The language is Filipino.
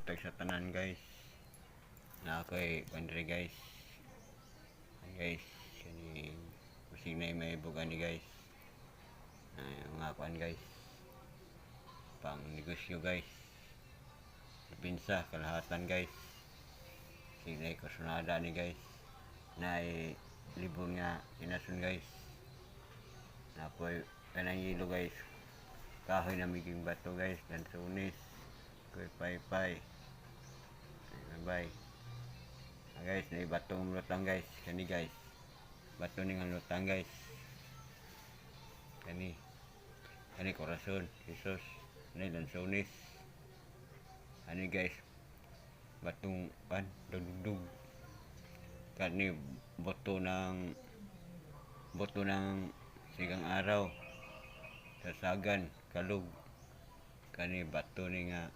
buntag sa tanan guys. Na ako'y bandre guys. Guys, kani kusing na may bugan ni guys. Mga kuan guys. Pang negosyo guys. Pinsa kalahatan guys. Sige kusunada ni guys. Na libon nga inasun guys. Na ako'y kanang ilo guys. Kahoy na miging bato guys, lansunis. Ako'y paypay. Bye. Guys, na batong lutang guys. Kani guys. Bato ni nga lutang guys. Kani korason, Jesus. Kani lansunis. Kani guys. Batong dugdug. Kani boto ng sigang araw. Sasagan, kalug. Kani bato ni nga